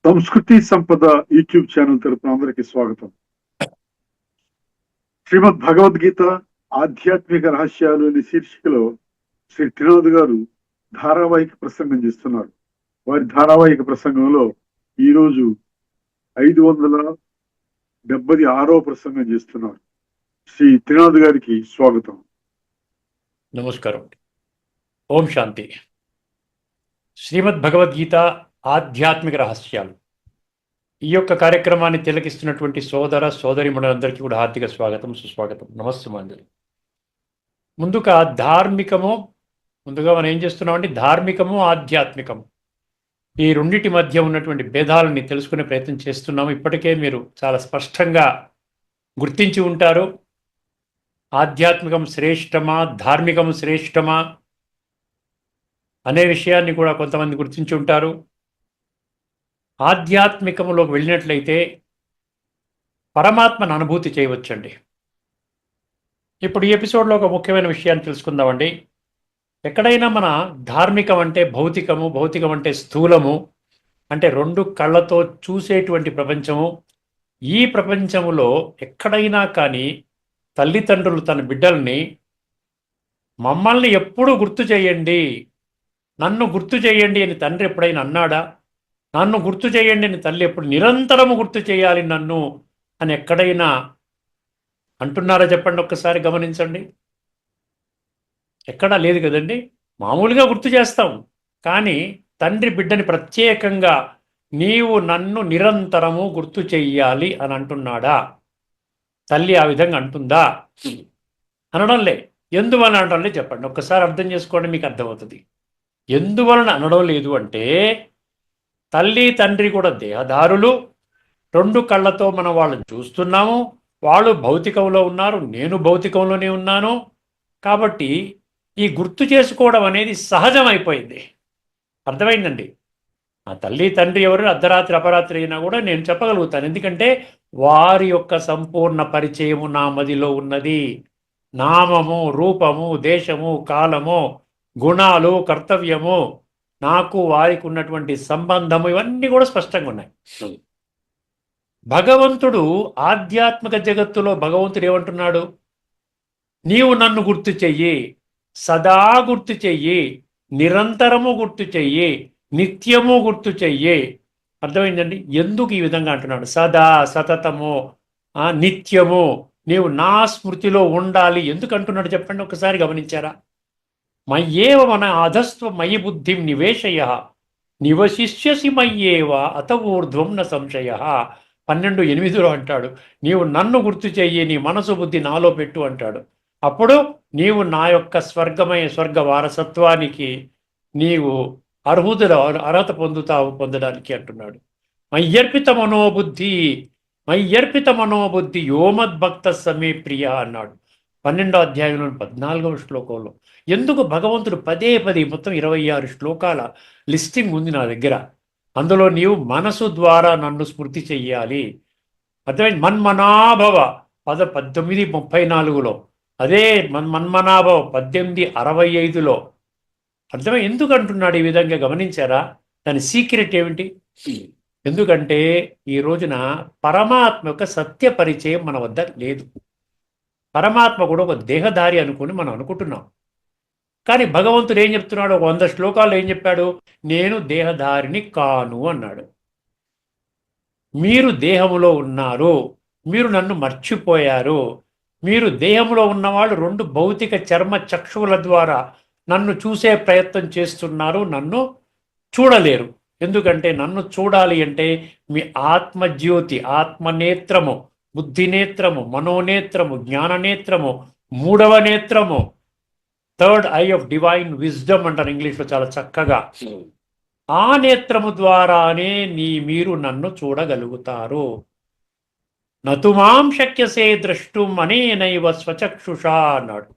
సంస్కృతి సంపద YouTube channel తరపున అందరికీ స్వాగతం. శ్రీమద్ భగవద్గీత ఆధ్యాత్మిక రహస్యాలు అనే శీర్షికలో శ్రీ త్రినాథ్ గారు ధారావాహిక ప్రసంగం చేస్తున్నారు. వారి ధారావాహిక ప్రసంగంలో ఈరోజు 576వ ప్రసంగం చేస్తున్నారు. శ్రీ త్రినాథ్ గారికి స్వాగతం. నమస్కారం. ఓం శాంతి. శ్రీమద్ భగవద్గీత ఆధ్యాత్మిక రహస్యాలు ఈ యొక్క కార్యక్రమాన్ని తిలకిస్తున్నటువంటి సోదర సోదరిమణులందరికీ కూడా హార్దిక స్వాగతం, సుస్వాగతం, నమస్సుమాంజలి. ముందుగా ముందుగా మనం ఏం చేస్తున్నామంటే ధార్మికము ఆధ్యాత్మికము ఈ రెండిటి మధ్య ఉన్నటువంటి భేదాలని తెలుసుకునే ప్రయత్నం చేస్తున్నాము. ఇప్పటికే మీరు చాలా స్పష్టంగా గుర్తించి ఉంటారు. ఆధ్యాత్మికం శ్రేష్టమా, ధార్మికం శ్రేష్టమా అనే విషయాన్ని కూడా కొంతమంది గుర్తించి ఉంటారు. ఆధ్యాత్మికంలోకి వెళ్ళినట్లయితే పరమాత్మను అనుభూతి చేయవచ్చండి. ఇప్పుడు ఈ ఎపిసోడ్లో ఒక ముఖ్యమైన విషయాన్ని తెలుసుకుందామండి. ఎక్కడైనా మన ధార్మికం అంటే భౌతికము, భౌతికం అంటే స్థూలము, అంటే రెండు కళ్ళతో చూసేటువంటి ప్రపంచము. ఈ ప్రపంచములో ఎక్కడైనా కానీ తల్లిదండ్రులు తన బిడ్డల్ని మమ్మల్ని ఎప్పుడూ గుర్తు చేయండి, నన్ను గుర్తు చేయండి అని తండ్రి ఎప్పుడైనా అన్నాడా? నన్ను గుర్తు చేయండి అని తల్లి ఎప్పుడు నిరంతరము గుర్తు చేయాలి నన్ను అని ఎక్కడైనా అంటున్నారా? చెప్పండి, ఒక్కసారి గమనించండి. ఎక్కడా లేదు కదండి. మామూలుగా గుర్తు చేస్తాం, కానీ తండ్రి బిడ్డని ప్రత్యేకంగా నీవు నన్ను నిరంతరము గుర్తు చెయ్యాలి అని అంటున్నాడా? తల్లి ఆ విధంగా అంటుందా? అనడంలే. ఎందువలన అనడంలే చెప్పండి, ఒక్కసారి అర్థం చేసుకోండి, మీకు అర్థమవుతుంది. ఎందువలన అనడం లేదు అంటే తల్లి తండ్రి కూడా దేహదారులు. రెండు కళ్ళతో మనం వాళ్ళని చూస్తున్నాము. వాళ్ళు భౌతికంలో ఉన్నారు, నేను భౌతికంలోనే ఉన్నాను. కాబట్టి ఈ గుర్తు చేసుకోవడం అనేది సహజమైపోయింది. అర్థమైందండి. ఆ తల్లి తండ్రి ఎవరు అర్ధరాత్రి అపరాత్రి అయినా కూడా నేను చెప్పగలుగుతాను, ఎందుకంటే వారి యొక్క సంపూర్ణ పరిచయము నా మదిలో ఉన్నది. నామము, రూపము, దేశము, కాలము, గుణాలు, కర్తవ్యము, నాకు వారికి ఉన్నటువంటి సంబంధము, ఇవన్నీ కూడా స్పష్టంగా ఉన్నాయి. భగవంతుడు ఆధ్యాత్మిక జగత్తులో భగవంతుడు ఏమంటున్నాడు? నీవు నన్ను గుర్తు చెయ్యి, సదా గుర్తు చెయ్యి, నిరంతరము గుర్తు చెయ్యి, నిత్యము గుర్తు చెయ్యి. అర్థమైందండి? ఎందుకు ఈ విధంగా అంటున్నాడు? సదా, సతతము, నిత్యము నీవు నా స్మృతిలో ఉండాలి. ఎందుకు అంటున్నాడు చెప్పండి, ఒకసారి గమనించారా? మయ్యేవ మన అధస్వ మయి బుద్ధిం నివేశయ నివశిష్యసి మయ్యేవ అత ఊర్ధ్వం న సంశయ. 12:8 అంటాడు, నీవు నన్ను గుర్తు చెయ్యి, నీ మనసు బుద్ధి నాలో పెట్టు అంటాడు. అప్పుడు నీవు నా యొక్క స్వర్గ వారసత్వానికి నీవు అర్హత పొందడానికి అంటున్నాడు. మయ్యర్పిత మనోబుద్ధి యోమద్భక్త సమే ప్రియ అన్నాడు 12వ అధ్యాయంలో 14వ శ్లోకంలో. ఎందుకు భగవంతుడు పదే మొత్తం 26 శ్లోకాల లిస్టింగ్ ఉంది నా దగ్గర. అందులో నీవు మనసు ద్వారా నన్ను స్మృతి చెయ్యాలి. అర్థమైంది? మన్మనాభవ 18:34లో, అదే మన్మనాభవ 18:65లో. అర్థమై ఎందుకు అంటున్నాడు ఈ విధంగా? గమనించారా? దాని సీక్రెట్ ఏమిటి? ఎందుకంటే ఈ రోజున పరమాత్మ యొక్క సత్య పరిచయం మన వద్ద లేదు. పరమాత్మ కూడా ఒక దేహధారి అనుకుని మనం అనుకుంటున్నాం. కానీ భగవంతుడు ఏం చెప్తున్నాడు? 100 శ్లోకాల్లో ఏం చెప్పాడు? నేను దేహధారిని కాను అన్నాడు. మీరు దేహములో ఉన్నారు, మీరు నన్ను మర్చిపోయారు. మీరు దేహంలో ఉన్నవాళ్ళు 2 భౌతిక చర్మ చక్షువుల ద్వారా నన్ను చూసే ప్రయత్నం చేస్తున్నారు, నన్ను చూడలేరు. ఎందుకంటే నన్ను చూడాలి అంటే మీ ఆత్మజ్యోతి, ఆత్మనేత్రము, బుద్ధినేత్రము, మనోనేత్రము, జ్ఞాననేత్రము, 3వ నేత్రము, third eye of divine wisdom అంటారు ఇంగ్లీష్లో చాలా చక్కగా. ఆ నేత్రము ద్వారానే మీరు నన్ను చూడగలుగుతారు. నతుమాం శక్యసే ద్రష్టుం అనేనైవ స్వచక్షుషా అన్నాడు.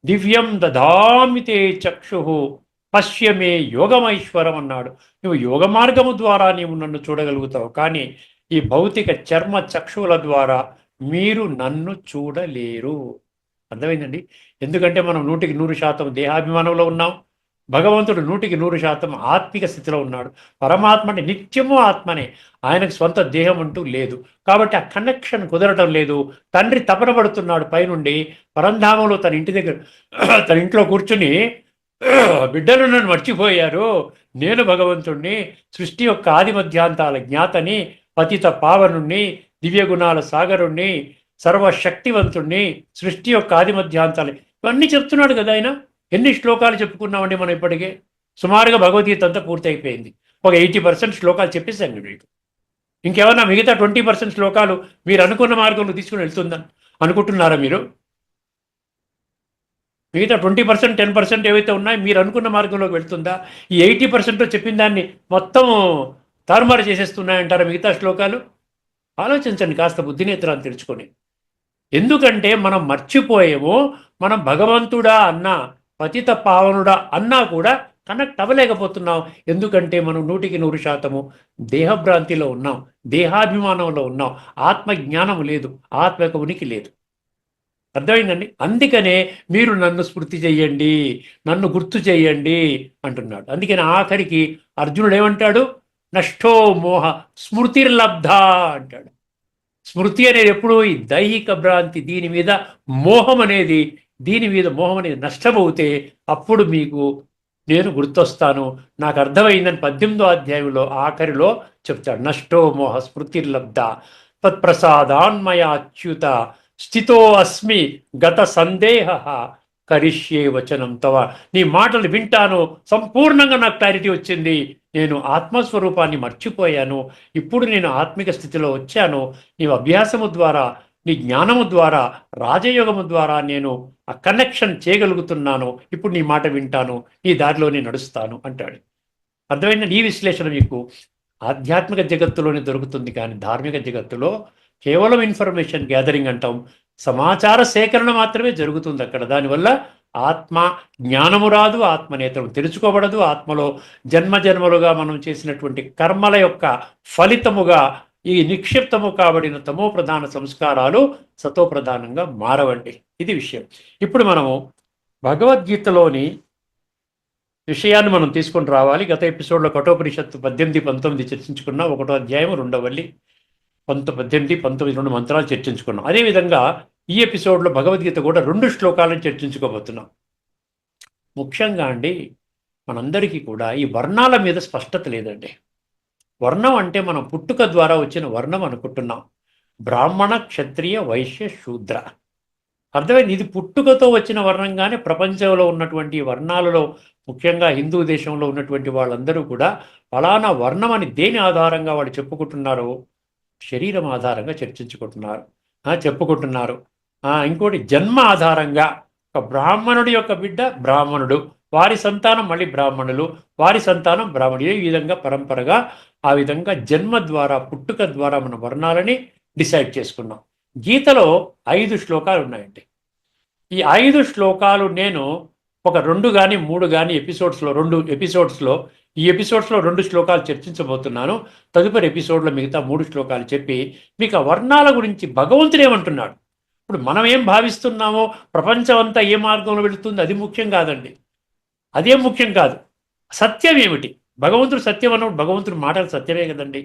దివ్యం దధామితే చక్షు పశ్యమే యోగమైశ్వరం అన్నాడు. నువ్వు యోగ మార్గము ద్వారా నీవు నన్ను చూడగలుగుతావు, కానీ ఈ భౌతిక చర్మ చక్షువుల ద్వారా మీరు నన్ను చూడలేరు. అర్థమైందండి? ఎందుకంటే మనం 100% దేహాభిమానంలో ఉన్నాం. భగవంతుడు 100% ఆత్మిక స్థితిలో ఉన్నాడు. పరమాత్మ అంటే నిత్యము ఆత్మనే, ఆయనకు స్వంత దేహం అంటూ లేదు. కాబట్టి ఆ కనెక్షన్ కుదరటం లేదు. తండ్రి తపన పడుతున్నాడు పైనుండి పరంధామంలో తన ఇంటి దగ్గర తన ఇంట్లో కూర్చుని, బిడ్డలు నన్ను మర్చిపోయారు, నేను భగవంతుణ్ణి, సృష్టి యొక్క ఆది మధ్యాంతాల జ్ఞాతని, పతిత పావనుణ్ణి, దివ్యగుణాల సాగరుణ్ణి, సర్వశక్తివంతుణ్ణి, సృష్టి యొక్క ఆది మధ్యాంతాలు ఇవన్నీ చెప్తున్నాడు కదా ఆయన. ఎన్ని శ్లోకాలు చెప్పుకున్నామండి మనం ఇప్పటికే? సుమారుగా భగవద్గీత అంతా పూర్తి అయిపోయింది. ఒక 80% శ్లోకాలు చెప్పేశాం మీకు. ఇంకేమన్నా మిగతా 20% శ్లోకాలు మీరు అనుకున్న మార్గంలో తీసుకుని వెళ్తుందని అనుకుంటున్నారా మీరు? మిగతా 20%, 10% ఏవైతే ఉన్నాయో మీరు అనుకున్న మార్గంలోకి వెళ్తుందా? ఈ 80% చెప్పిన దాన్ని మొత్తం తారుమారు చేసేస్తున్నాయంటారా మిగతా శ్లోకాలు? ఆలోచించండి కాస్త బుద్ధినేత్రాన్ని తెరుచుకొని. ఎందుకంటే మనం మర్చిపోయేమో, మనం భగవంతుడా అన్నా, పతిత పావనుడా అన్నా కూడా కనెక్ట్ అవ్వలేకపోతున్నాం. ఎందుకంటే మనం 100% దేహభ్రాంతిలో ఉన్నాం, దేహాభిమానంలో ఉన్నాం, ఆత్మజ్ఞానం లేదు, ఆత్మ యొక్క ఉనికి లేదు. అర్థమైందండి? అందుకనే మీరు నన్ను స్మృతి చెయ్యండి, నన్ను గుర్తు చెయ్యండి అంటున్నాడు. అందుకని ఆఖరికి అర్జునుడు ఏమంటాడు? నష్టో మోహ స్మృతిర్లబ్ధ అంటాడు. స్మృతి అనేది ఎప్పుడు ఈ దైహిక భ్రాంతి, దీని మీద మోహం అనేది నష్టమవుతే అప్పుడు మీకు నేను గుర్తొస్తాను, నాకు అర్థమైందని 18వ అధ్యాయంలో ఆఖరిలో చెప్తాడు. నష్టో మోహ స్మృతిర్లబ్ధ తత్ప్రసాదాన్మయాచ్యుత స్థితో అస్మి గత సందేహ కరిష్యే వచనం తవ. నీ మాటలు వింటాను, సంపూర్ణంగా నాకు క్లారిటీ వచ్చింది, నేను ఆత్మస్వరూపాన్ని మర్చిపోయాను, ఇప్పుడు నేను ఆత్మిక స్థితిలో వచ్చాను, నీ అభ్యాసము ద్వారా, నీ జ్ఞానము ద్వారా, రాజయోగము ద్వారా నేను ఆ కనెక్షన్ చేయగలుగుతున్నాను, ఇప్పుడు నీ మాట వింటాను, నీ దారిలోనే నడుస్తాను అంటాడు. అర్థమైందండి? ఈ విశ్లేషణ మీకు ఆధ్యాత్మిక జగత్తులోనే దొరుకుతుంది, కానీ ధార్మిక జగత్తులో కేవలం ఇన్ఫర్మేషన్ గ్యాదరింగ్ అంటాం, సమాచార సేకరణ మాత్రమే జరుగుతుంది అక్కడ. దానివల్ల ఆత్మ జ్ఞానము రాదు, ఆత్మనేత్రం తెలుసుకోబడదు, ఆత్మలో జన్మజన్మలుగా మనం చేసినటువంటి కర్మల యొక్క ఫలితముగా ఈ నిక్షిప్తము కాబడిన తమో ప్రధాన సంస్కారాలు సతో ప్రధానంగా మారవండి. ఇది విషయం. ఇప్పుడు మనము భగవద్గీతలోని విషయాన్ని మనం తీసుకొని రావాలి. గత ఎపిసోడ్లో కఠోపనిషత్తు 18, 19 చర్చించుకున్నాం. 1వ అధ్యాయం 2వ వల్లి 18, 19 2 మంత్రాలు చర్చించుకున్నాం. అదేవిధంగా ఈ ఎపిసోడ్లో భగవద్గీత కూడా 2 శ్లోకాలను చర్చించుకోబోతున్నాం. ముఖ్యంగా అండి, మనందరికీ కూడా ఈ వర్ణాల మీద స్పష్టత లేదండి. వర్ణం అంటే మనం పుట్టుక ద్వారా వచ్చిన వర్ణం అనుకుంటున్నాం. బ్రాహ్మణ, క్షత్రియ, వైశ్య, శూద్ర. అర్థమైంది? ఇది పుట్టుకతో వచ్చిన వర్ణంగానే ప్రపంచంలో ఉన్నటువంటి వర్ణాలలో, ముఖ్యంగా హిందూ దేశంలో ఉన్నటువంటి వాళ్ళందరూ కూడా ఫలానా వర్ణం అని దేని ఆధారంగా వాళ్ళు చెప్పుకుంటున్నారో, శరీరం ఆధారంగా చెప్పుకుంటున్నారు. ఇంకోటి జన్మ ఆధారంగా, ఒక బ్రాహ్మణుడి యొక్క బిడ్డ బ్రాహ్మణుడు, వారి సంతానం మళ్ళీ బ్రాహ్మణులు, వారి సంతానం బ్రాహ్మణులు. ఈ విధంగా పరంపరగా ఆ విధంగా జన్మ ద్వారా, పుట్టుక ద్వారా మన వర్ణాలని డిసైడ్ చేసుకున్నాం. గీతలో 5 శ్లోకాలు ఉన్నాయండి. ఈ 5 శ్లోకాలు నేను ఒక 2 కానీ 3 కానీ ఎపిసోడ్స్లో, 2 ఎపిసోడ్స్లో, ఈ ఎపిసోడ్స్లో 2 శ్లోకాలు చర్చించబోతున్నాను. తదుపరి ఎపిసోడ్లో మిగతా 3 శ్లోకాలు చెప్పి మీకు ఆ వర్ణాల గురించి భగవంతుడు ఏమంటున్నాడు, ఇప్పుడు మనం ఏం భావిస్తున్నామో, ప్రపంచం అంతా ఏ మార్గంలో వెళుతుంది, అది ముఖ్యం కాదండి. అదేం ముఖ్యం కాదు. సత్యం ఏమిటి? భగవంతుడు సత్యం అన్నప్పుడు భగవంతుడి మాటలు సత్యమే కదండి.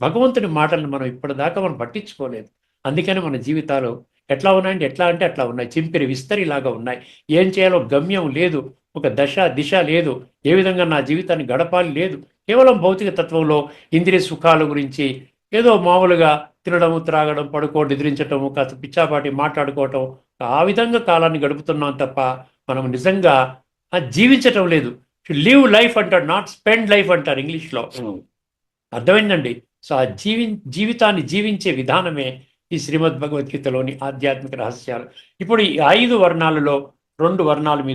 భగవంతుడి మాటలను మనం ఇప్పటిదాకా మనం పట్టించుకోలేదు. అందుకని మన జీవితాలు ఎట్లా ఉన్నాయండి? ఎట్లా అంటే అట్లా ఉన్నాయి, చింపిరి విస్తరిలాగా ఉన్నాయి. ఏం చేయాలో గమ్యం లేదు, ఒక దశ దిశ లేదు, ఏ విధంగా నా జీవితాన్ని గడపాలి లేదు. కేవలం భౌతిక తత్వంలో ఇంద్రియ సుఖాల గురించి ఏదో మామూలుగా తినడం, త్రాగడం, పడుకోవడం, నిద్రించటము, కాస్త పిచ్చాపాటి మాట్లాడుకోవటం, ఆ విధంగా కాలాన్ని గడుపుతున్నాం తప్ప మనం నిజంగా జీవించటం లేదు. లివ్ లైఫ్ అంటాడు, నాట్ స్పెండ్ లైఫ్ అంటారు ఇంగ్లీష్లో. అర్థమైందండి? సో ఆ జీవితాన్ని జీవించే విధానమే ఈ శ్రీమద్ భగవద్గీతలోని ఆధ్యాత్మిక రహస్యాలు. ఇప్పుడు ఈ 5 వర్ణాలలో 2 వర్ణాలు మీ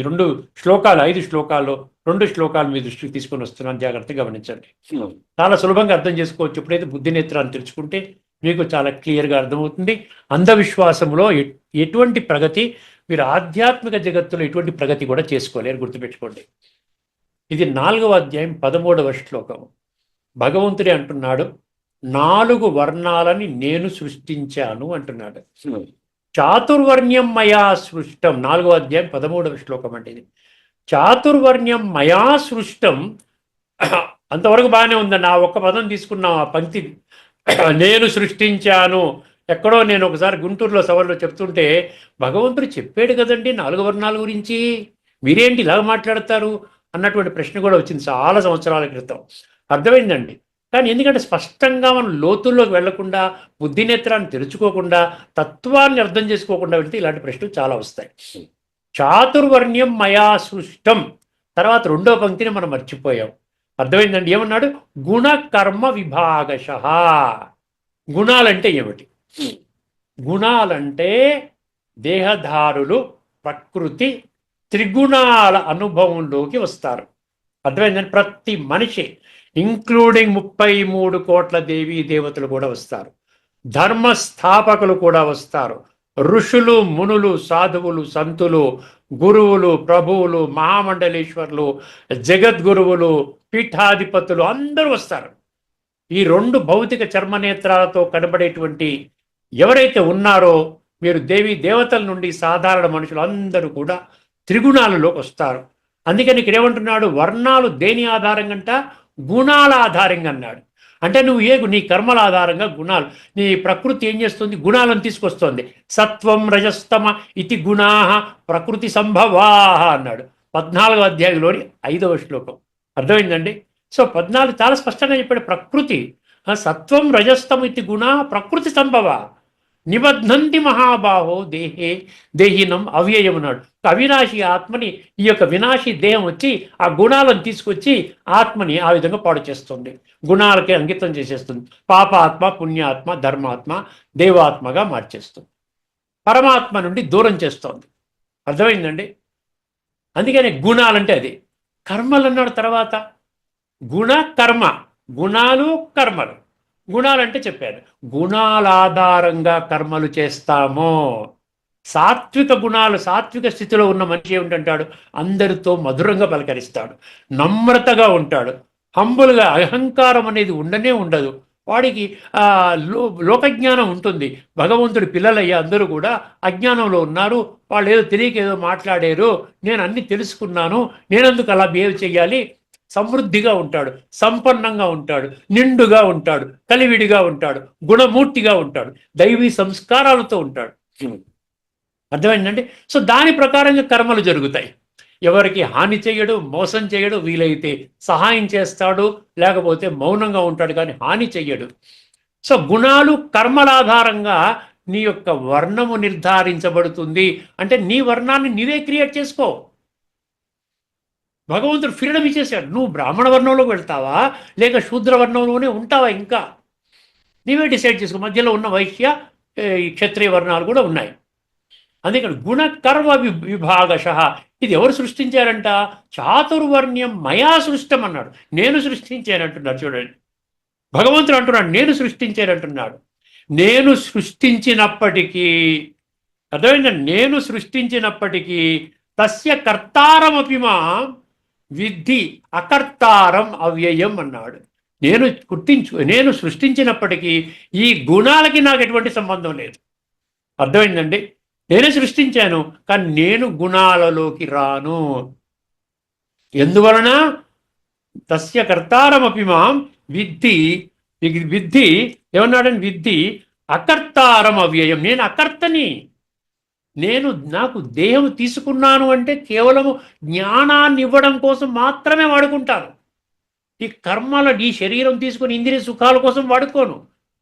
2 శ్లోకాలు, 5 శ్లోకాల్లో 2 శ్లోకాలు మీ దృష్టికి తీసుకొని వస్తున్నాను, జాగ్రత్తగా గమనించండి. చాలా సులభంగా అర్థం చేసుకోవచ్చు. ఎప్పుడైతే బుద్ధి నేత్రాన్ని తెరుచుకుంటే మీకు చాలా క్లియర్గా అర్థమవుతుంది. అంధవిశ్వాసంలో ఎటువంటి ప్రగతి, మీరు ఆధ్యాత్మిక జగత్తులో ఎటువంటి ప్రగతి కూడా చేసుకోలేరు, గుర్తుపెట్టుకోండి. ఇది 4వ అధ్యాయం 13వ శ్లోకం. భగవంతుడే అంటున్నాడు, 4 వర్ణాలని నేను సృష్టించాను అంటున్నాడు. చాతుర్వర్ణ్యం మయా సృష్టం. 4వ అధ్యాయం 13వ శ్లోకం అంటే ఇది. చాతుర్వర్ణ్యం మయా సృష్టం. అంతవరకు బాగానే ఉందండి. ఆ ఒక్క పదం తీసుకున్నాం, ఆ పంక్తి. నేను సృష్టించాను. ఎక్కడో నేను ఒకసారి గుంటూరులో సభలో చెప్తుంటే, భగవంతుడు చెప్పాడు కదండి 4 వర్ణాల గురించి, మీరేంటి ఇలా మాట్లాడతారు అన్నటువంటి ప్రశ్న కూడా వచ్చింది చాలా సంవత్సరాల క్రితం. అర్థమైందండి. కానీ ఎందుకంటే స్పష్టంగా మనం లోతుల్లోకి వెళ్లకుండా, బుద్ధి నేత్రాన్ని తెరుచుకోకుండా, తత్వాన్ని అర్థం చేసుకోకుండా వెళ్తే ఇలాంటి ప్రశ్నలు చాలా వస్తాయి. చాతుర్వర్ణ్యం మయా సృష్టం. తర్వాత రెండో పంక్తిని మనం మర్చిపోయాం. అర్థమైందండి. ఏమన్నాడు? గుణ కర్మ విభాగశ. గుణాలంటే ఏమిటి? గుణాలంటే దేహధారులు ప్రకృతి త్రిగుణాల అనుభవంలోకి వస్తారు. అర్థమైందండి. ప్రతి మనిషి ఇంక్లూడింగ్ 33 కోట్ల దేవీ దేవతలు కూడా వస్తారు. ధర్మస్థాపకులు కూడా వస్తారు. ఋషులు, మునులు, సాధువులు, సంతులు, గురువులు, ప్రభువులు, మహామండలేశ్వరులు, జగద్గురువులు, పీఠాధిపతులు అందరూ వస్తారు. ఈ 2 భౌతిక చర్మనేత్రాలతో కనబడేటువంటి ఎవరైతే ఉన్నారో, మీరు దేవీ దేవతల నుండి సాధారణ మనుషులు అందరూ కూడా త్రిగుణాలలోకి వస్తారు. అందుకని ఇక్కడ ఏమంటున్నాడు? వర్ణాలు దేని ఆధారంగా? గుణాల ఆధారంగా అన్నాడు. అంటే నువ్వు నీ కర్మల ఆధారంగా గుణాలు, నీ ప్రకృతి ఏం చేస్తుంది? గుణాలను తీసుకొస్తుంది. సత్వం రజస్తమ ఇతి గుణా ప్రకృతి సంభవా అన్నాడు 14వ అధ్యాయంలోని 5వ శ్లోకం. అర్థమైందండి. సో 14 చాలా స్పష్టంగా చెప్పాడు. ప్రకృతి సత్వం రజస్తమ ఇతి గుణ ప్రకృతి సంభవ నిబధ్నంతి మహాబాహో దేహే దేహినం అవ్యయం అన్నాడు. అవినాశి ఆత్మని ఈ యొక్క వినాశి దేహం వచ్చి ఆ గుణాలను తీసుకొచ్చి ఆత్మని ఆ విధంగా పాడు చేస్తుంది, గుణాలకే అంకితం చేసేస్తుంది. పాపాత్మ, పుణ్యాత్మ, ధర్మాత్మ, దేవాత్మగా మార్చేస్తుంది, పరమాత్మ నుండి దూరం చేస్తోంది. అర్థమైందండి. అందుకని గుణాలంటే అది. కర్మలు అన్నాడు తర్వాత. గుణ కర్మ, గుణాలు కర్మలు. గుణాలంటే చెప్పాను, గుణాల ఆధారంగా కర్మలు చేస్తాము. సాత్విక గుణాలు, సాత్విక స్థితిలో ఉన్న మనిషి ఏమిటంటాడు? అందరితో మధురంగా పలకరిస్తాడు, నమ్రతగా ఉంటాడు, హంబుల్గా. అహంకారం అనేది ఉండనే ఉండదు వాడికి. లోకజ్ఞానం ఉంటుంది. భగవంతుడి పిల్లలయ్యా అందరూ కూడా అజ్ఞానంలో ఉన్నారు. వాళ్ళు ఏదో తెలియక ఏదో మాట్లాడారు, నేను అన్ని తెలుసుకున్నాను, నేనెందుకు అలా బిహేవ్ చేయాలి. సమృద్ధిగా ఉంటాడు, సంపన్నంగా ఉంటాడు, నిండుగా ఉంటాడు, కలివిడిగా ఉంటాడు, గుణమూర్తిగా ఉంటాడు, దైవీ సంస్కారాలతో ఉంటాడు. అర్థమైందండి. సో దాని ప్రకారంగా కర్మలు జరుగుతాయి. ఎవరికి హాని చేయడు, మోసం చేయడు, వీలైతే సహాయం చేస్తాడు, లేకపోతే మౌనంగా ఉంటాడు, కానీ హాని చెయ్యడు. సో గుణాలు కర్మల ఆధారంగా నీ యొక్క వర్ణము నిర్ధారించబడుతుంది. అంటే నీ వర్ణాన్ని నీవే క్రియేట్ చేసుకో. భగవంతుడు ఫ్రీడమ్ ఇచ్చేసాడు. నువ్వు బ్రాహ్మణ వర్ణంలోకి వెళ్తావా, లేక శూద్ర వర్ణంలోనే ఉంటావా, ఇంకా నీవే డిసైడ్ చేసుకో. మధ్యలో ఉన్న వైశ్య, క్షత్రియ వర్ణాలు కూడా ఉన్నాయి. అందుకని గుణకర్మ విభాగశ. ఇది ఎవరు సృష్టించారంట? చాతుర్వర్ణ్యం మయా సృష్టం అన్నాడు. నేను సృష్టించానంటున్నాడు. చూడండి, భగవంతుడు అంటున్నాడు నేను సృష్టించానంటున్నాడు. నేను సృష్టించినప్పటికీ, అర్థమైందండి, నేను సృష్టించినప్పటికీ తస్య కర్తారమపిమా విద్ధి అకర్తారం అవ్యయం అన్నాడు. నేను సృష్టించినప్పటికీ ఈ గుణాలకి నాకు ఎటువంటి సంబంధం లేదు. అర్థమైందండి. నేనే సృష్టించాను, కానీ నేను గుణాలలోకి రాను. ఎందువలన? తస్య కర్తారమపిమాం విద్ధి ఏమన్నాడని? విద్ధి అకర్తారం అవ్యయం. నేను అకర్తని. నాకు దేహం తీసుకున్నాను అంటే కేవలము జ్ఞానాన్ని ఇవ్వడం కోసం మాత్రమే వాడుకుంటాను. ఈ కర్మల ఈ శరీరం తీసుకుని ఇంద్రియ సుఖాల కోసం వాడుకోను.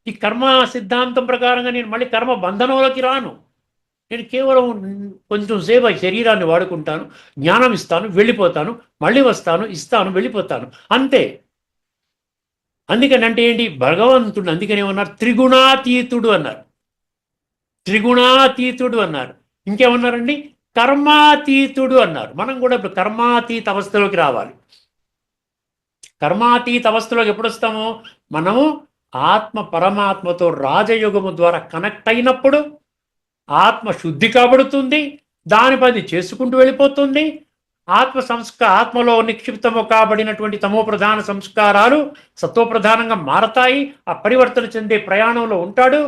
ఈ కర్మ సిద్ధాంతం ప్రకారంగా నేను మళ్ళీ కర్మ బంధనంలోకి రాను. నేను కేవలం కొంచెం సేపు శరీరాన్ని వాడుకుంటాను, జ్ఞానం ఇస్తాను, వెళ్ళిపోతాను, మళ్ళీ వస్తాను, ఇస్తాను, వెళ్ళిపోతాను, అంతే. అందుకని అంటే ఏంటి? భగవంతుడు అందుకని ఏమన్నారు? త్రిగుణాతీతుడు అన్నారు. త్రిగుణాతీతుడు అన్నారు. ఇంకేమన్నారండి? కర్మాతీతుడు అన్నారు. మనం కూడా ఇప్పుడు కర్మాతీత అవస్థలోకి రావాలి. కర్మాతీత అవస్థలోకి ఎప్పుడు వస్తామో? మనము ఆత్మ పరమాత్మతో రాజయోగము ద్వారా కనెక్ట్ అయినప్పుడు ఆత్మ శుద్ధి కాబడుతుంది, దాని పని చేసుకుంటూ వెళ్ళిపోతుంది. ఆత్మలో నిక్షిప్తము కాబడినటువంటి తమో ప్రధాన సంస్కారాలు సత్వప్రధానంగా మారతాయి. ఆ పరివర్తన చెందే ప్రయాణంలో ఉంటాడు.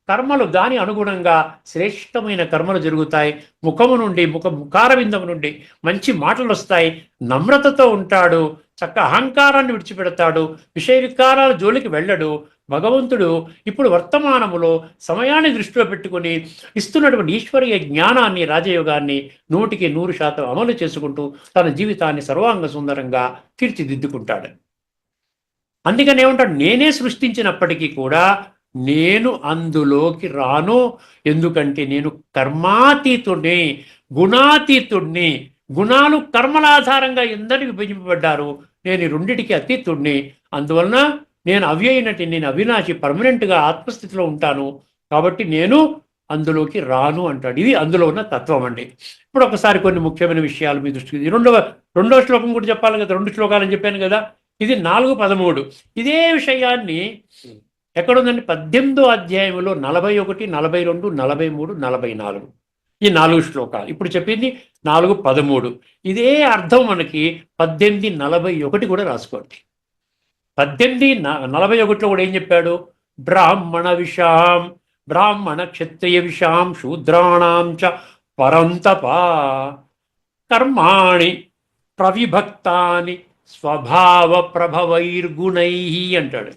కర్మలు దాని అనుగుణంగా శ్రేష్టమైన కర్మలు జరుగుతాయి. ముఖము నుండి ముఖారవిందం నుండి మంచి మాటలు వస్తాయి. నమ్రతతో ఉంటాడు, చక్క అహంకారాన్ని విడిచిపెడతాడు, విషయ వికారాల జోలికి వెళ్ళడు. భగవంతుడు ఇప్పుడు వర్తమానములో సమయాన్ని దృష్టిలో పెట్టుకుని ఇస్తున్నటువంటి ఈశ్వరీయ జ్ఞానాన్ని, రాజయోగాన్ని 100% అమలు చేసుకుంటూ తన జీవితాన్ని సర్వాంగ సుందరంగా తీర్చిదిద్దుకుంటాడు. అందుకని ఏమంటాడు, నేనే సృష్టించినప్పటికీ కూడా నేను అందులోకి రాను. ఎందుకంటే నేను కర్మాతీతుడిని, గుణాతీతుడిని. గుణాలు కర్మల ఆధారంగా ఎందరికి విభజింపబడ్డారు, నేను ఈ రెండిటికి అతీతుడిని. అందువలన నేను అవ్యయనటి, నేను అవినాశి, పర్మనెంట్గా ఆత్మస్థితిలో ఉంటాను. కాబట్టి నేను అందులోకి రాను అంటాడు. ఇది అందులో ఉన్న తత్వం అండి. ఇప్పుడు ఒకసారి కొన్ని ముఖ్యమైన విషయాలు మీ దృష్టికి, రెండో శ్లోకం కూడా చెప్పాలి కదా, 2 శ్లోకాలని చెప్పాను కదా. ఇది 4:13. ఇదే విషయాన్ని ఎక్కడుందండి, 18వ అధ్యాయంలో 41, 42, 43, 44 ఈ 4 శ్లోకాలు. ఇప్పుడు చెప్పింది 4:13. ఇదే అర్థం మనకి 18:41 కూడా రాసుకోండి. 18:41లో కూడా ఏం చెప్పాడు, బ్రాహ్మణ విషాం, బ్రాహ్మణ క్షత్రియ విషాం శూద్రాణాం చ పరంతప కర్మాణి ప్రవిభక్తాని స్వభావ ప్రభవైర్గుణై అంటాడు.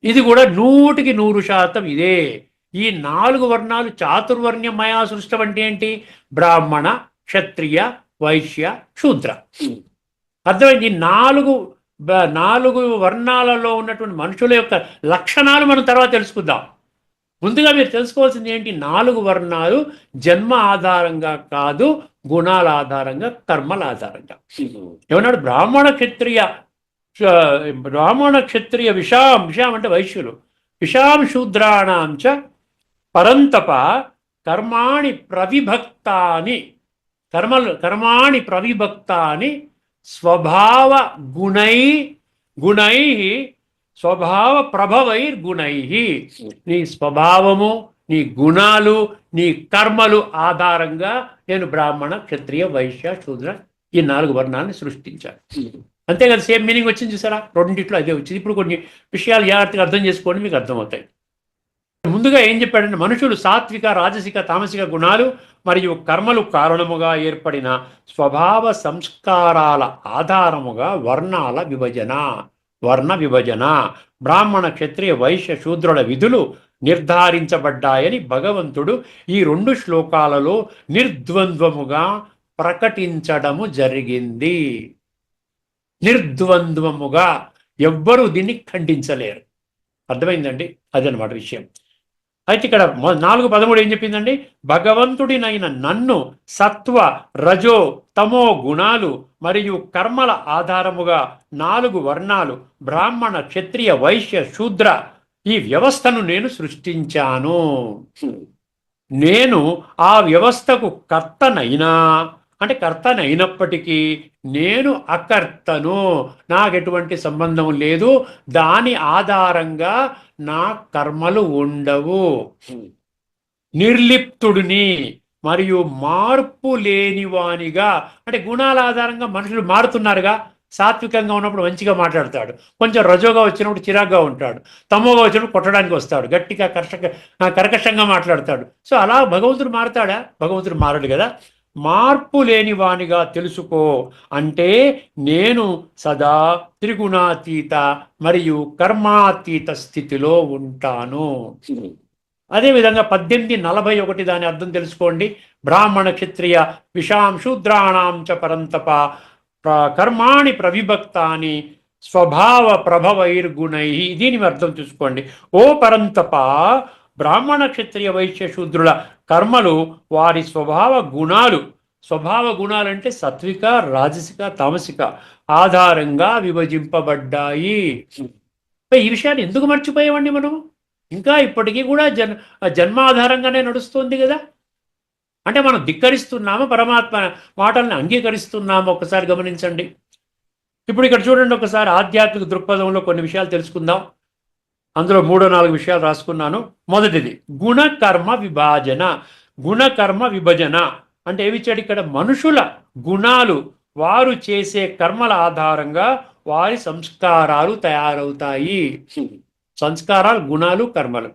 ఇది కూడా 100% ఇదే. ఈ 4 వర్ణాలు చాతుర్వర్ణ్యమయా సృష్టం అంటే ఏంటి, బ్రాహ్మణ క్షత్రియ వైశ్య శూద్ర. అర్థమైంది. ఈ 4 వర్ణాలలో ఉన్నటువంటి మనుషుల యొక్క లక్షణాలు మనం తర్వాత తెలుసుకుందాం. ముందుగా మీరు తెలుసుకోవాల్సింది ఏంటి, 4 వర్ణాలు జన్మ ఆధారంగా కాదు, గుణాల ఆధారంగా, కర్మల ఆధారంగా. ఏమన్నాడు, బ్రాహ్మణ క్షత్రియ విషాం, విషాం అంటే వైశ్యులు, విషాం శూద్రాణాం చ పరంతప కర్మాణి ప్రవిభక్తాని, కర్మాణి ప్రవిభక్తాని స్వభావ గుణై స్వభావ ప్రభవైర్గుణై. నీ స్వభావము, నీ గుణాలు, నీ కర్మలు ఆధారంగా నేను బ్రాహ్మణ క్షత్రియ వైశ్య శూద్ర ఈ 4 వర్ణాలను సృష్టించాను. అంతే కదా, సేమ్ మీనింగ్ వచ్చింది చూసారా, రెండిట్లో అదే వచ్చింది. ఇప్పుడు కొన్ని విషయాలు జాగ్రత్తగా అర్థం చేసుకోండి, మీకు అర్థమవుతాయి. ముందుగా ఏం చెప్పాడంటే, మనుషులు సాత్విక, రాజసిక, తామసిక గుణాలు మరియు కర్మలు కారణముగా ఏర్పడిన స్వభావ సంస్కారాల ఆధారముగా వర్ణ విభజన బ్రాహ్మణ క్షత్రియ వైశ్య శూద్రుల విధులు నిర్ధారించబడ్డాయని భగవంతుడు ఈ 2 శ్లోకాలలో నిర్ద్వంద్వముగా ప్రకటించడము జరిగింది. నిర్ద్వంద్వముగా, ఎవ్వరూ దీన్ని ఖండించలేరు. అర్థమైందండి, అదనమాట విషయం. అయితే ఇక్కడ 4:13 ఏం చెప్పిందండి, భగవంతుడినైన నన్ను సత్వ రజో తమో గుణాలు మరియు కర్మల ఆధారముగా 4 వర్ణాలు బ్రాహ్మణ క్షత్రియ వైశ్య శూద్ర ఈ వ్యవస్థను నేను సృష్టించాను. నేను ఆ వ్యవస్థకు కర్తనైనప్పటికీ నేను అకర్తను, నాకెటువంటి సంబంధం లేదు, దాని ఆధారంగా నా కర్మలు ఉండవు. నిర్లిప్తుడిని మరియు మార్పు లేనివానిగా, అంటే గుణాల ఆధారంగా మనుషులు మారుతున్నారుగా. సాత్వికంగా ఉన్నప్పుడు మంచిగా మాట్లాడతాడు, కొంచెం రజోగా వచ్చినప్పుడు చిరాగ్గా ఉంటాడు, తమోగా వచ్చినప్పుడు కొట్టడానికి వస్తాడు, గట్టిగా కర్కశంగా మాట్లాడతాడు. సో అలా భగవంతుడు మారతాడా? భగవంతుడు మారడు కదా. మార్పు లేని వానిగా తెలుసుకో అంటే నేను సదా త్రిగుణాతీత మరియు కర్మాతీత స్థితిలో ఉంటాను. అదేవిధంగా 18:41 దాని అర్థం తెలుసుకోండి. బ్రాహ్మణ క్షత్రియ విషాం శూద్రాణాం చ పరంతప కర్మాణి ప్రవిభక్తాని స్వభావ ప్రభవైర్గుణై. దీని అర్థం చూసుకోండి. ఓ పరంతప, బ్రాహ్మణ క్షత్రియ వైశ్య శూద్రుల కర్మలు వారి స్వభావ గుణాలు అంటే సాత్విక, రాజసిక, తామసిక ఆధారంగా విభజింపబడ్డాయి. ఈ విషయాన్ని ఎందుకు మర్చిపోయామండి మనం? ఇంకా ఇప్పటికీ కూడా జన్మాధారంగానే నడుస్తుంది కదా. అంటే మనం ధిక్కరిస్తున్నాము, పరమాత్మ మాటల్ని అంగీకరిస్తున్నాము. ఒకసారి గమనించండి. ఇప్పుడు ఇక్కడ చూడండి, ఒకసారి ఆధ్యాత్మిక దృక్పథంలో కొన్ని విషయాలు తెలుసుకుందాం. అందులో 3-4 విషయాలు రాసుకున్నాను. మొదటిది గుణకర్మ విభజన అంటే ఏమిచ్చాడు ఇక్కడ, మనుషుల గుణాలు వారు చేసే కర్మల ఆధారంగా వారి సంస్కారాలు తయారవుతాయి. సంస్కారాలు, గుణాలు, కర్మలు.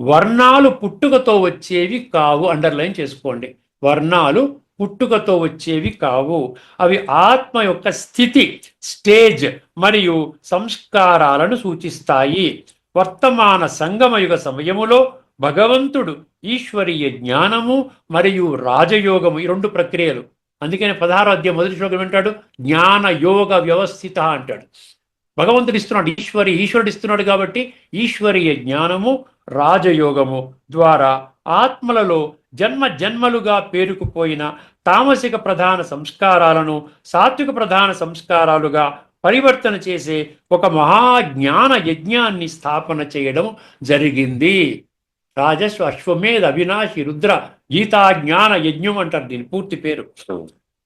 వర్ణాలు పుట్టుకతో వచ్చేవి కావు. అండర్లైన్ చేసుకోండి. వర్ణాలు పుట్టుకతో వచ్చేవి కావు. అవి ఆత్మ యొక్క స్థితి, స్టేజ్ మరియు సంస్కారాలను సూచిస్తాయి. వర్తమాన సంగమయుగ సమయములో భగవంతుడు ఈశ్వరీయ జ్ఞానము మరియు రాజయోగము, ఈ రెండు ప్రక్రియలు. అందుకని 16వ అధ్యాయం మొదటి శ్లోకం అంటాడు, జ్ఞాన యోగ వ్యవస్థిత అంటాడు. భగవంతుడు ఇస్తున్నాడు, ఈశ్వరుడు ఇస్తున్నాడు కాబట్టి ఈశ్వరీయ జ్ఞానము, రాజయోగము ద్వారా ఆత్మలలో జన్మ జన్మలుగా పేరుకుపోయిన తామసిక ప్రధాన సంస్కారాలను సాత్విక ప్రధాన సంస్కారాలుగా పరివర్తన చేసే ఒక మహాజ్ఞాన యజ్ఞాన్ని స్థాపన చేయడం జరిగింది. రాజస్వ అశ్వమేధ అవినాశి రుద్ర గీతా జ్ఞాన యజ్ఞం అంటారు దీని పూర్తి పేరు.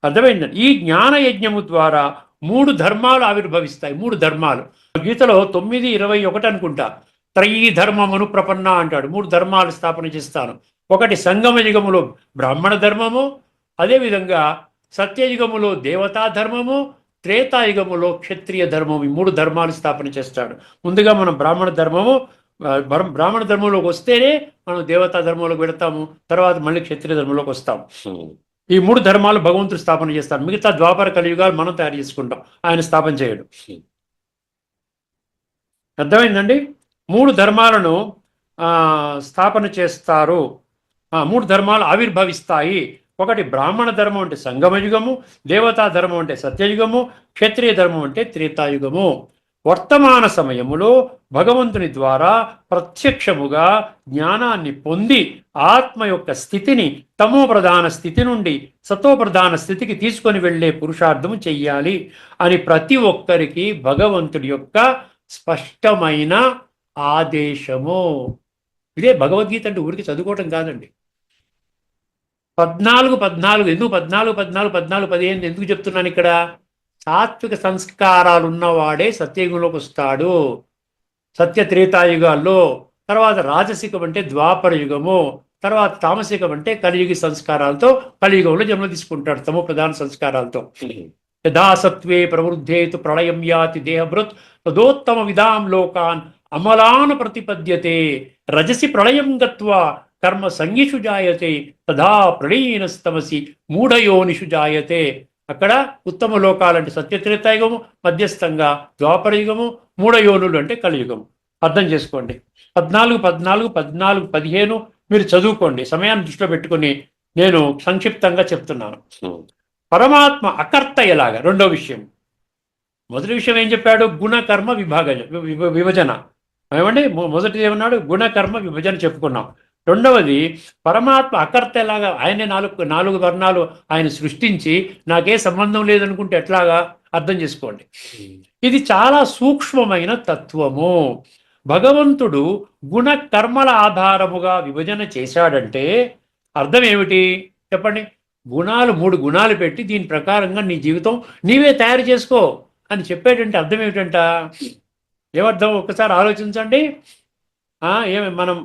అర్థమైందండి. ఈ జ్ఞాన యజ్ఞము ద్వారా 3 ధర్మాలు ఆవిర్భవిస్తాయి. 3 ధర్మాలు గీతలో 9:21 అనుకుంటా, త్రయీ ధర్మమును ప్రపన్న అంటాడు. 3 ధర్మాలు స్థాపన చేస్తాను. ఒకటి సంగమ యుగములో బ్రాహ్మణ ధర్మము, అదేవిధంగా సత్యయుగములో దేవతా ధర్మము, త్రేతాయుగములో క్షత్రియ ధర్మము. ఈ 3 ధర్మాలు స్థాపన చేస్తాడు. ముందుగా మనం బ్రాహ్మణ ధర్మంలోకి వస్తేనే మనం దేవతా ధర్మంలోకి పెడతాము, తర్వాత మళ్ళీ క్షత్రియ ధర్మంలోకి వస్తాము. ఈ 3 ధర్మాలు భగవంతుడు స్థాపన చేస్తాడు. మిగతా ద్వాపర కలియుగాలు మనం తయారు చేసుకుంటాం, ఆయన స్థాపన చేయడు. అర్థమైందండి. 3 ధర్మాలను స్థాపన చేస్తారు. 3 ధర్మాలు ఆవిర్భవిస్తాయి. ఒకటి బ్రాహ్మణ ధర్మం అంటే సంగమయుగము, దేవతా ధర్మం అంటే సత్యయుగము, క్షత్రియ ధర్మం అంటే త్రేతాయుగము. వర్తమాన సమయములో భగవంతుని ద్వారా ప్రత్యక్షముగా జ్ఞానాన్ని పొంది ఆత్మ యొక్క స్థితిని తమో ప్రధాన స్థితి నుండి సతో ప్రధాన స్థితికి తీసుకొని వెళ్ళే పురుషార్థము చెయ్యాలి అని ప్రతి ఒక్కరికి భగవంతుడి యొక్క స్పష్టమైన ఆదేశము. ఇదే భగవద్గీత అంటే ఊరికి చదువుకోవటం కాదండి. 14 ఎందుకు 14 ఎందుకు చెప్తున్నాను ఇక్కడ? సాత్విక సంస్కారాలు ఉన్నవాడే సత్యయుగంలోకి వస్తాడు. సత్య త్రేతాయుగాల్లో, తర్వాత రాజసికం అంటే ద్వాపర యుగము, తర్వాత తామసికం అంటే కలియుగి సంస్కారాలతో కలియుగంలో జన్మ తీసుకుంటాడు తమో ప్రధాన సంస్కారాలతో. యథాసత్వే ప్రవృద్ధేతు ప్రళయం యాతి దేహభృత్ తదోత్తమ విధాం లోకాన్ అమలాన్ ప్రతిపద్యతే రజసి ప్రళయం గత్వా కర్మ సంగిషు జాయతే తదా ప్రళయనస్తమసి మూఢయోనిషు జాయతే. అక్కడ ఉత్తమ లోకాలంటే సత్యత్రేతాయుగము, మధ్యస్థంగా ద్వాపరయుగము, మూఢయోనులు అంటే కలియుగము. అర్థం చేసుకోండి. 14 మీరు చదువుకోండి. సమయాన్ని దృష్టిలో పెట్టుకుని నేను సంక్షిప్తంగా చెప్తున్నాను. పరమాత్మ అకర్త ఎలాగా? రెండో విషయం. మొదటి విషయం ఏం చెప్పాడు? గుణకర్మ విభజన. ఏమండి? మొదటిది ఏమన్నాడు? గుణకర్మ విభజన చెప్పుకున్నాం. రెండవది పరమాత్మ అకర్త ఎలాగా? ఆయనే నాలుగు వర్ణాలు ఆయన సృష్టించి నాకే సంబంధం లేదనుకుంటే ఎట్లాగా? అర్థం చేసుకోండి. ఇది చాలా సూక్ష్మమైన తత్వము. భగవంతుడు గుణకర్మల ఆధారముగా విభజన చేశాడంటే అర్థం ఏమిటి చెప్పండి? 3 గుణాలు పెట్టి దీని ప్రకారంగా నీ జీవితం నీవే తయారు చేసుకో అని చెప్పేటంటే అర్థం ఏమిటంట? ఏమర్థం? ఒక్కసారి ఆలోచించండి. మనం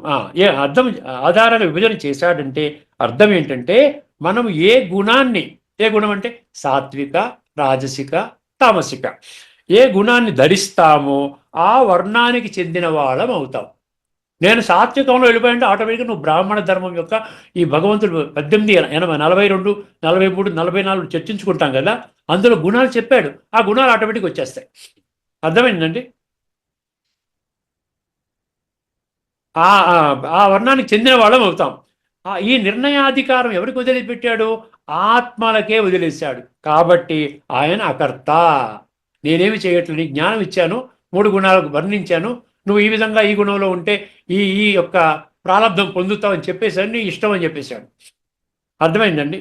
అర్థం ఆధారంగా విభజన చేశాడంటే అర్థం ఏంటంటే మనం ఏ గుణం అంటే సాత్విక, రాజసిక, తామసిక ఏ గుణాన్ని ధరిస్తామో ఆ వర్ణానికి చెందిన వాళ్ళం అవుతాం. నేను సాత్వికంలో వెళ్ళిపోయింటే ఆటోమేటిక్గా నువ్వు బ్రాహ్మణ ధర్మం యొక్క ఈ భగవంతుడు 18, 42, 43, 44 చర్చించుకుంటాం కదా, అందులో గుణాలు చెప్పాడు. ఆ గుణాలు ఆటోమేటిక్గా వచ్చేస్తాయి. అర్థమైందండి? ఆ వర్ణానికి చెందిన వాళ్ళం అవుతాం. ఈ నిర్ణయాధికారం ఎవరికి వదిలిపెట్టాడు? ఆత్మలకే వదిలేశాడు. కాబట్టి ఆయన అకర్త. నేనేమి చేయట్లేదు, నీకు జ్ఞానం ఇచ్చాను, 3 గుణాలకు వర్ణించాను, నువ్వు ఈ విధంగా ఈ గుణంలో ఉంటే ఈ యొక్క ప్రారంధం పొందుతావు అని చెప్పేశాడు. నీ ఇష్టం అని చెప్పేశాడు. అర్థమైందండి?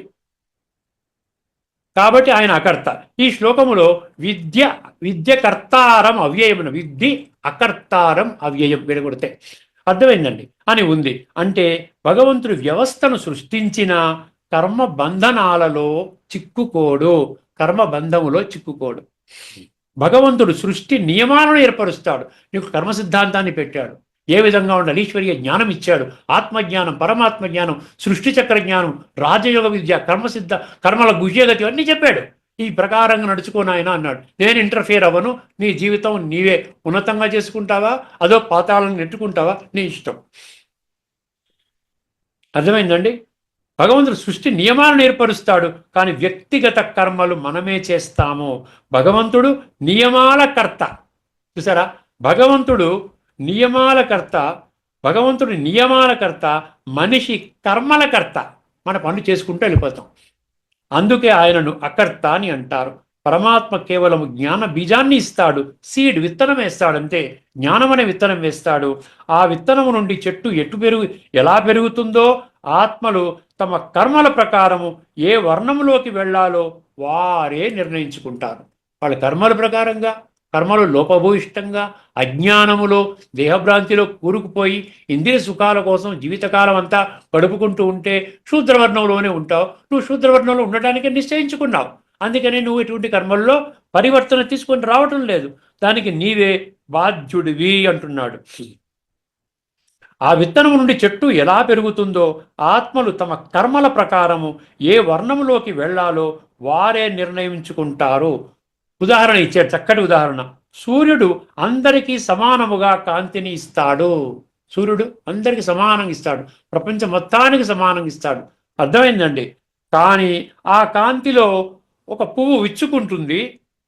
కాబట్టి ఆయన అకర్త. ఈ శ్లోకములో విద్య కర్తారం అవ్యయమున విద్ధి అకర్తారం అవ్యయం విడగొడితే అర్థమైందండి అని ఉంది. అంటే భగవంతుడు వ్యవస్థను సృష్టించిన కర్మ బంధనాలలో చిక్కుకోడు, కర్మబంధములో చిక్కుకోడు. భగవంతుడు సృష్టి నియమాలను ఏర్పరుస్తాడు. నీకు కర్మ సిద్ధాంతాన్ని పెట్టాడు, ఏ విధంగా ఉండాలి, ఈశ్వరీయ జ్ఞానం ఇచ్చాడు, ఆత్మజ్ఞానం, పరమాత్మ జ్ఞానం, సృష్టి చక్ర జ్ఞానం, రాజయోగ విద్య, కర్మల గుహ్యగతి అన్నీ చెప్పాడు. ఈ ప్రకారంగా నడుచుకోని ఆయన అన్నాడు. నేను ఇంటర్ఫియర్ అవ్వను, నీ జీవితం నీవే ఉన్నతంగా చేసుకుంటావా, అదో పాతాలను నెట్టుకుంటావా, నీ ఇష్టం. అర్థమైందండి? భగవంతుడు సృష్టి నియమాలను ఏర్పరుస్తాడు, కానీ వ్యక్తిగత కర్మలు మనమే చేస్తాము. భగవంతుడు నియమాల కర్త. చూసారా? భగవంతుడు నియమాల కర్త. భగవంతుడు నియమాల కర్త, మనిషి కర్మల కర్త. మన పనులు చేసుకుంటూ వెళ్ళిపోతాం. అందుకే ఆయనను అకర్త అని అంటారు. పరమాత్మ కేవలం జ్ఞాన బీజాన్ని ఇస్తాడు, సీడ్ విత్తనం వేస్తాడు అంతే. జ్ఞానం అనే విత్తనం వేస్తాడు. ఆ విత్తనము నుండి చెట్టు ఎలా పెరుగుతుందో, ఆత్మలు తమ కర్మల ప్రకారము ఏ వర్ణములోకి వెళ్ళాలో వారే నిర్ణయించుకుంటారు. వాళ్ళ కర్మల ప్రకారంగా, కర్మలు లోపభూయిష్టంగా, అజ్ఞానములో, దేహభ్రాంతిలో కూరుకుపోయి ఇంద్రియ సుఖాల కోసం జీవితకాలం అంతా గడుపుకుంటూ ఉంటే శూద్రవర్ణంలోనే ఉంటావు. నువ్వు శూద్రవర్ణంలో ఉండటానికి నిశ్చయించుకున్నావు. అందుకని నువ్వు ఇటువంటి కర్మల్లో పరివర్తన తీసుకొని రావటం లేదు. దానికి నీవే బాధ్యుడివి అంటున్నాడు. ఆ విత్తనం నుండి చెట్టు ఎలా పెరుగుతుందో, ఆత్మలు తమ కర్మల ప్రకారము ఏ వర్ణములోకి వెళ్ళాలో వారే నిర్ణయించుకుంటారు. ఉదాహరణ ఇచ్చాడు, చక్కటి ఉదాహరణ. సూర్యుడు అందరికీ సమానముగా కాంతిని ఇస్తాడు. సూర్యుడు అందరికీ సమానంగా ఇస్తాడు, ప్రపంచం మొత్తానికి సమానంగా ఇస్తాడు. అర్థమైందండి? కానీ ఆ కాంతిలో ఒక పువ్వు విచ్చుకుంటుంది,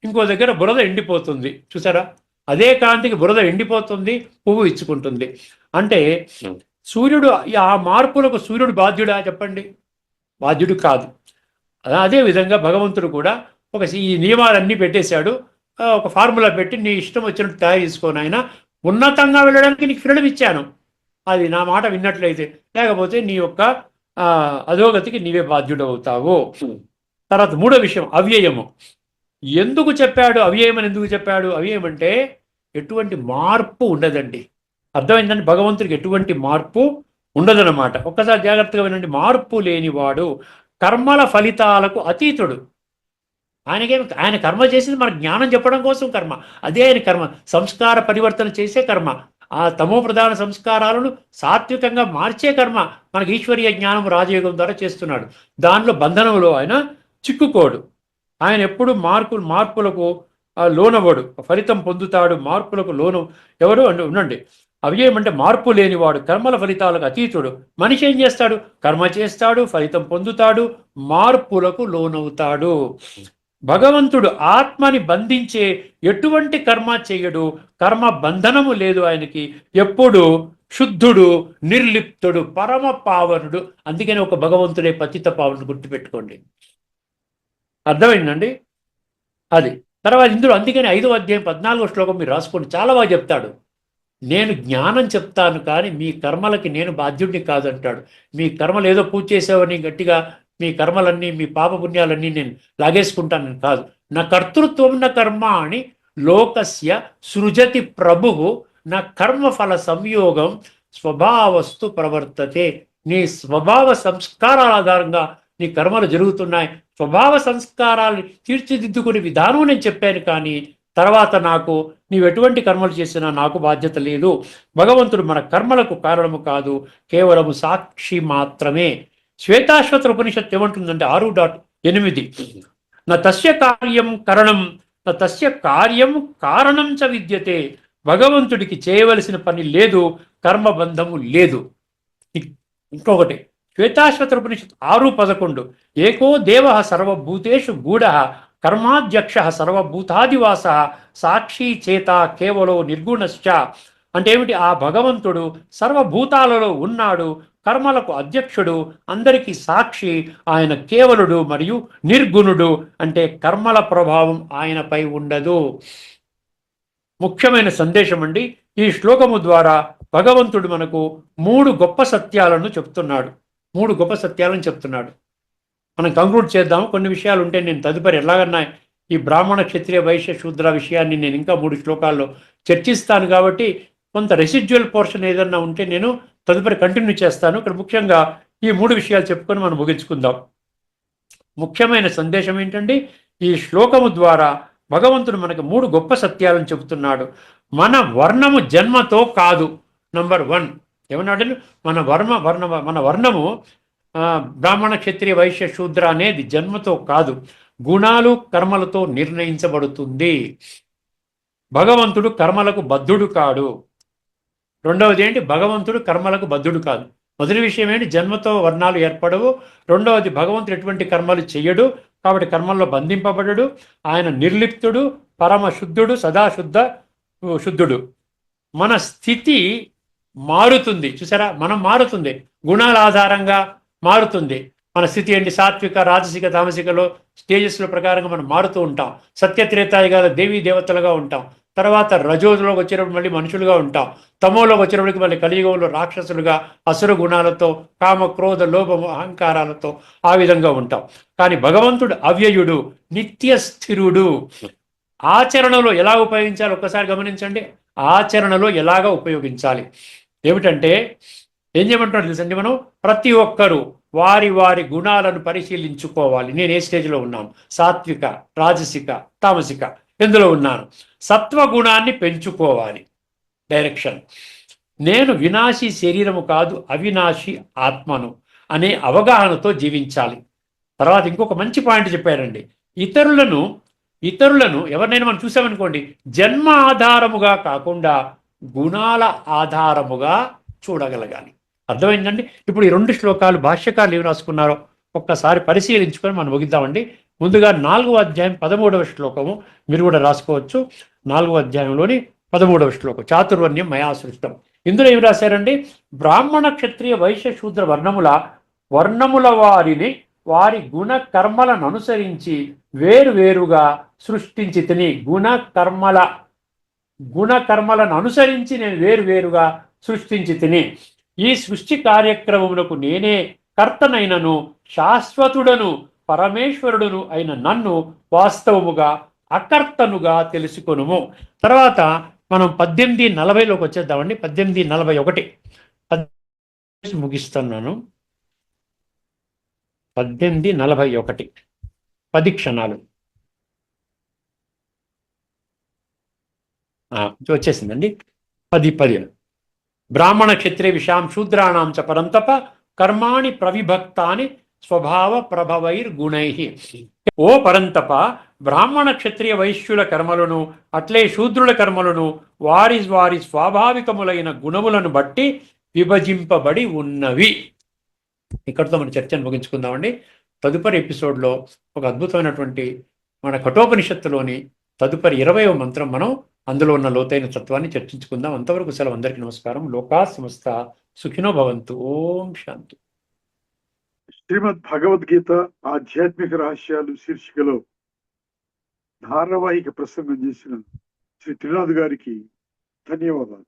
ఇంకో దగ్గర బురద ఎండిపోతుంది. చూసారా? అదే కాంతికి బురద ఎండిపోతుంది, పువ్వు ఇచ్చుకుంటుంది. అంటే సూర్యుడు, ఆ మార్పులకు సూర్యుడు బాధ్యుడా చెప్పండి? బాధ్యుడు కాదు. అదే విధంగా భగవంతుడు కూడా ఈ నియమాలన్నీ పెట్టేశాడు. ఒక ఫార్ములా పెట్టి నీ ఇష్టం వచ్చినట్టు తయారు చేసుకొని ఆయన ఉన్నతంగా వెళ్ళడానికి నీకు ఫ్రీడమ్ ఇచ్చాను. అది నా మాట విన్నట్లయితే, లేకపోతే నీ యొక్క అధోగతికి నీవే బాధ్యుడు అవుతావు. తర్వాత మూడో విషయం, అవ్యయము. ఎందుకు చెప్పాడు అవ్యయం అని? ఎందుకు చెప్పాడు అవ్యయం అంటే? ఎటువంటి మార్పు ఉండదండి. అర్థమైందండి? భగవంతుడికి ఎటువంటి మార్పు ఉండదన్నమాట. ఒక్కసారి జాగ్రత్తగా వినండి. మార్పు లేనివాడు, కర్మల ఫలితాలకు అతీతుడు. ఆయన కర్మ చేసింది మన జ్ఞానం చెప్పడం కోసం కర్మ. అదే ఆయన కర్మ. సంస్కార పరివర్తన చేసే కర్మ. ఆ తమో ప్రధాన సంస్కారాలను సాత్వికంగా మార్చే కర్మ మనకి ఈశ్వరీయ జ్ఞానం రాజయోగం ద్వారా చేస్తున్నాడు. దానిలో బంధనంలో ఆయన చిక్కుకోడు. ఆయన ఎప్పుడు మార్పులకు లోనవ్వడు, ఫలితం పొందుతాడు. మార్పులకు లోను ఎవరు ఉండండి. అవ్యయం అంటే మార్పు లేనివాడు, కర్మల ఫలితాలకు అతీతుడు. మనిషి ఏం చేస్తాడు? కర్మ చేస్తాడు, ఫలితం పొందుతాడు, మార్పులకు లోనవుతాడు. భగవంతుడు ఆత్మని బంధించే ఎటువంటి కర్మ చేయడు. కర్మ బంధనము లేదు ఆయనకి. ఎప్పుడు శుద్ధుడు, నిర్లిప్తుడు, పరమ పావనుడు. అందుకని ఒక భగవంతుడే పతిత పావనుడు, గుర్తుపెట్టుకోండి. అర్థమైందండి? అది తర్వాత ఇందులో అందుకని 5వ అధ్యాయం 14వ శ్లోకం మీరు రాసుకోండి. చాలా బాగా చెప్తాడు. నేను జ్ఞానం చెప్తాను, కానీ మీ కర్మలకి నేను బాధ్యుడిని కాదంటాడు. మీ కర్మలు ఏదో పూజ చేసావని గట్టిగా మీ కర్మలన్నీ, మీ పాపపుణ్యాలన్నీ నేను లాగేసుకుంటానని కాదు. నా కర్తృత్వం నా కర్మ అని లోకస్య సృజతి ప్రభువు నా కర్మఫల సంయోగం స్వభావస్తు ప్రవర్తతే. నీ స్వభావ సంస్కారాల ఆధారంగా నీ కర్మలు జరుగుతున్నాయి. స్వభావ సంస్కారాలు తీర్చిదిద్దుకునే విధానం నేను చెప్పాను, కానీ తర్వాత నాకు నీవు ఎటువంటి కర్మలు చేసినా నాకు బాధ్యత లేదు. భగవంతుడు మన కర్మలకు కారణము కాదు, కేవలము సాక్షి మాత్రమే. శ్వేతాశ్వత ఉపనిషత్తు ఏమంటుందంటే 6.8, నా తస్య కార్యం కరణం నా తస్య కార్యం కారణం చ విద్యతే. భగవంతుడికి చేయవలసిన పని లేదు, కర్మబంధము లేదు. ఇంకొకటి శ్వేతాశ్వత ఉపనిషత్తు 6.11, ఏకో దేవ సర్వభూతేషు గూఢ కర్మాధ్యక్ష సర్వభూతాదివాస సాక్షి చేత కేవలో నిర్గుణశ్చ. అంటే ఏమిటి? ఆ భగవంతుడు సర్వభూతాలలో ఉన్నాడు, కర్మలకు అధ్యక్షుడు, అందరికీ సాక్షి. ఆయన కేవలుడు మరియు నిర్గుణుడు. అంటే కర్మల ప్రభావం ఆయనపై ఉండదు. ముఖ్యమైన సందేశం అండి. ఈ శ్లోకము ద్వారా భగవంతుడు మనకు 3 గొప్ప సత్యాలను చెప్తున్నాడు. 3 గొప్ప సత్యాలను చెప్తున్నాడు. మనం కంక్లూడ్ చేద్దాం. కొన్ని విషయాలు ఉంటే నేను తదుపరి ఎలాగన్నా ఈ బ్రాహ్మణ క్షత్రియ వైశ్య శూద్ర విషయాన్ని నేను ఇంకా 3 శ్లోకాల్లో చర్చిస్తాను. కాబట్టి కొంత రెసిడ్యువల్ పోర్షన్ ఏదన్నా ఉంటే నేను తదుపరి కంటిన్యూ చేస్తాను. ఇక్కడ ముఖ్యంగా ఈ 3 విషయాలు చెప్పుకొని మనం ముగించుకుందాం. ముఖ్యమైన సందేశం ఏంటండి? ఈ శ్లోకము ద్వారా భగవంతుడు మనకు 3 గొప్ప సత్యాలను చెబుతున్నాడు. మన వర్ణము జన్మతో కాదు. నంబర్ 1 ఏమన్నాడు? మన వర్ణము బ్రాహ్మణ క్షత్రియ వైశ్య శూద్ర అనేది జన్మతో కాదు, గుణాలు కర్మలతో నిర్ణయించబడుతుంది. భగవంతుడు కర్మలకు బద్ధుడు కాడు. రెండవది ఏంటి? భగవంతుడు కర్మలకు బద్ధుడు కాదు. మొదటి విషయం ఏంటి? జన్మతో వర్ణాలు ఏర్పడవు. రెండవది, భగవంతుడు ఎటువంటి కర్మలు చెయ్యడు, కాబట్టి కర్మల్లో బంధింపబడడు. ఆయన నిర్లిప్తుడు, పరమ శుద్ధుడు, శుద్ధుడు. మన స్థితి మారుతుంది, చూసారా? మనం మారుతుంది, గుణాల ఆధారంగా మారుతుంది. మన స్థితి ఏంటి? సాత్విక, రాజసిక, తామసికలో స్టేజెస్ల ప్రకారంగా మనం మారుతూ ఉంటాం. సత్యత్రేతాయుగాల దేవీ దేవతలుగా ఉంటాం. తర్వాత రజోలోకి వచ్చేటప్పుడు మళ్ళీ మనుషులుగా ఉంటాం. తమోలోకి వచ్చేటప్పటికి మళ్ళీ కలియుగంలో రాక్షసులుగా, అసుర గుణాలతో, కామ, క్రోధ, లోభము, అహంకారాలతో ఆ విధంగా ఉంటాం. కానీ భగవంతుడు అవ్యయుడు, నిత్య స్థిరుడు. ఆచరణలో ఎలా ఉపయోగించాలి ఒక్కసారి గమనించండి. ఆచరణలో ఎలాగ ఉపయోగించాలి ఏమిటంటే, ఏం చేయమంటున్నారు తెలుసండి? మనం ప్రతి ఒక్కరూ వారి వారి గుణాలను పరిశీలించుకోవాలి. నేను ఏ స్టేజ్లో ఉన్నాను? సాత్విక, రాజసిక, తామసిక, ఎందులో ఉన్నాను? సత్వగుణాన్ని పెంచుకోవాలి. డైరెక్షన్. నేను వినాశి శరీరము కాదు, అవినాశి ఆత్మను అనే అవగాహనతో జీవించాలి. తర్వాత ఇంకొక మంచి పాయింట్ చెప్పారండి. ఇతరులను ఎవరినైనా మనం చూసామనుకోండి, జన్మ ఆధారముగా కాకుండా గుణాల ఆధారముగా చూడగలగాలి. అర్థమైందండి? ఇప్పుడు ఈ 2 శ్లోకాలు భాష్యకారులు ఏమి రాసుకున్నారో ఒక్కసారి పరిశీలించుకొని మనం ముగిద్దామండి. ముందుగా 4వ అధ్యాయం 13వ శ్లోకము మీరు కూడా రాసుకోవచ్చు. 4వ అధ్యాయంలోని 13వ శ్లోకం, చాతుర్వర్ణ్యం మయా సృష్టం. ఇందులో ఏమి రాశారండి? బ్రాహ్మణ, క్షత్రియ, వైశ్య, శూద్ర వర్ణముల వారిని వారి గుణ కర్మలను అనుసరించి వేరువేరుగా సృష్టించి తిని. గుణ కర్మలను అనుసరించి నేను వేరువేరుగా సృష్టించి తిని. ఈ సృష్టి కార్యక్రమమునకు నేనే కర్తనైనను, శాశ్వతుడను, పరమేశ్వరుడును అయిన నన్ను వాస్తవముగా అకర్తనుగా తెలుసుకొనుము. తర్వాత మనం 18:40లోకి వచ్చేద్దామండి. 18:41 ముగిస్తున్నాను. 18:41 10 క్షణాలు వచ్చేసిందండి. 10 బ్రాహ్మణ, క్షత్రియ, విషాం, శూద్రాణం చ పరంతప కర్మాణి ప్రవిభక్తాని స్వభావ ప్రభవైర్గుణై. ఓ పరంతప, బ్రాహ్మణ, క్షత్రియ, వైశ్యుల కర్మలను అట్లే శూద్రుల కర్మలను వారి వారి స్వాభావికములైన గుణములను బట్టి విభజింపబడి ఉన్నవి. ఇక్కడితో మన చర్చను ముగించుకుందామండి. తదుపరి ఎపిసోడ్లో ఒక అద్భుతమైనటువంటి మన కఠోపనిషత్తులోని తదుపరి 20వ మంత్రం, మనం అందులో ఉన్న లోతైన తత్వాన్ని చర్చించుకుందాం. అంతవరకు సెలవు. అందరికీ నమస్కారం. లోకా సమస్త సుఖినో భవంతు. ఓం శాంతి. శ్రీమద్ భగవద్గీత ఆధ్యాత్మిక రహస్యాలు శీర్షికలో ధారావాహిక ప్రసంగం చేసిన శ్రీ త్రినాథ్ గారికి ధన్యవాదాలు.